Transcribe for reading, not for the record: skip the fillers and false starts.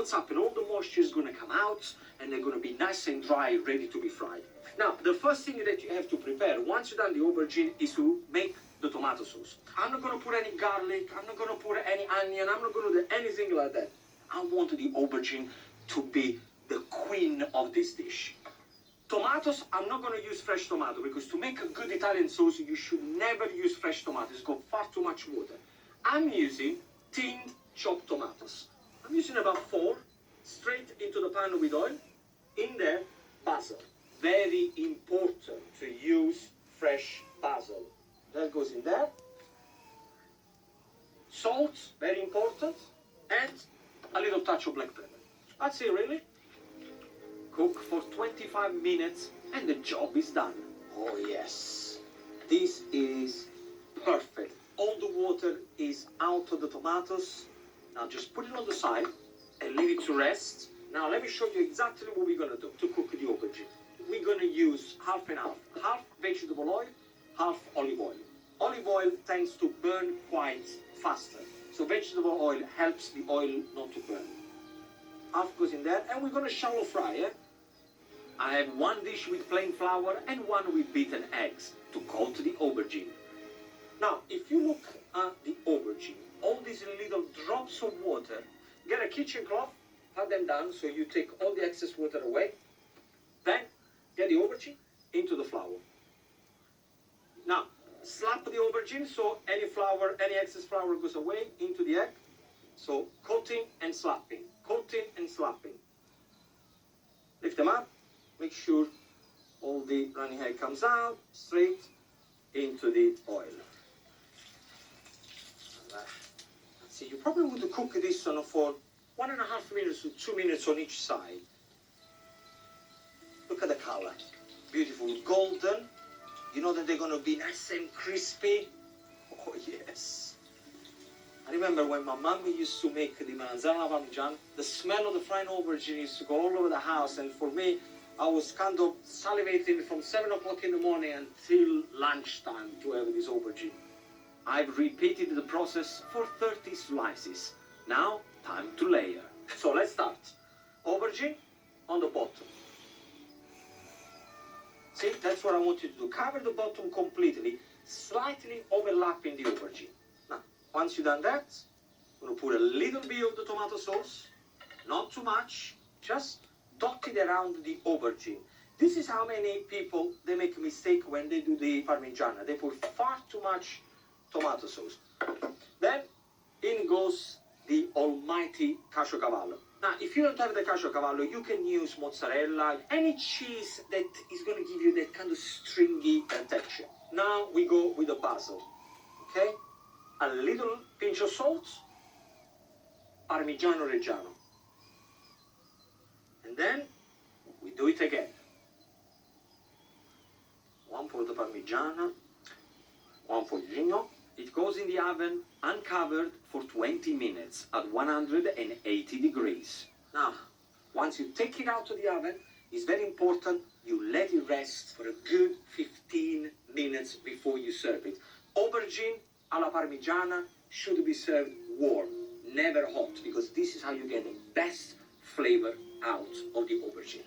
what's happened? All the moisture is going to come out and they're going to be nice and dry, ready to be fried. Now, the first thing that you have to prepare once you've done the aubergine is to make the tomato sauce. I'm not going to put any garlic, I'm not going to put any onion, I'm not going to do anything like that. I want the aubergine to be the queen of this dish. Tomatoes, I'm not going to use fresh tomato because to make a good Italian sauce, you should never use fresh tomatoes. It's got far too much water. I'm using tinned chopped tomatoes. I'm using about 4 straight into the pan with oil. In there, basil. Very important to use fresh basil. That goes in there. Salt, very important. And a little touch of black pepper. That's it, really. Cook for 25 minutes and the job is done. Oh yes, this is perfect. All the water is out of the tomatoes. Now just put it on the side and leave it to rest. Now let me show you exactly what we're gonna do to cook the aubergine. We're gonna use half and half. Half vegetable oil, half olive oil. Olive oil tends to burn quite faster. So vegetable oil helps the oil not to burn. Half goes in there and we're gonna shallow fry it. I have one dish with plain flour and one with beaten eggs to coat the aubergine. Now, if you look at the aubergine, all these little drops of water, get a kitchen cloth, pat them down so you take all the excess water away. Then, get the aubergine into the flour. Now, slap the aubergine so any flour, any excess flour goes away into the egg. So, coating and slapping, coating and slapping. Lift them up. Make sure all the runny egg comes out straight into the oil. Let's see, you probably want to cook this on for 1.5 minutes to 2 minutes on each side. Look at the color. Beautiful, golden. You know that they're going to be nice and crispy. Oh, yes. I remember when my mom used to make the melanzane parmigiana, the smell of the fried aubergine used to go all over the house, and for me, I was kind of salivating from 7 o'clock in the morning until lunchtime to have this aubergine. I've repeated the process for 30 slices. Now, time to layer. So let's start. Aubergine on the bottom. See, that's what I want you to do. Cover the bottom completely, slightly overlapping the aubergine. Now, once you've done that, I'm going to put a little bit of the tomato sauce, not too much, just dotted around the aubergine. This is how many people, they make a mistake when they do the parmigiana. They put far too much tomato sauce. Then in goes the almighty caciocavallo. Now, if you don't have the caciocavallo, you can use mozzarella, any cheese that is going to give you that kind of stringy texture. Now we go with the basil. Okay? A little pinch of salt, Parmigiano Reggiano. And then we do it again. One for the Parmigiana, one for Gigno. It goes in the oven uncovered for 20 minutes at 180 degrees. Now, once you take it out of the oven, it's very important you let it rest for a good 15 minutes before you serve it. Aubergine alla Parmigiana should be served warm, never hot, because this is how you get the best flavor out of the aubergine.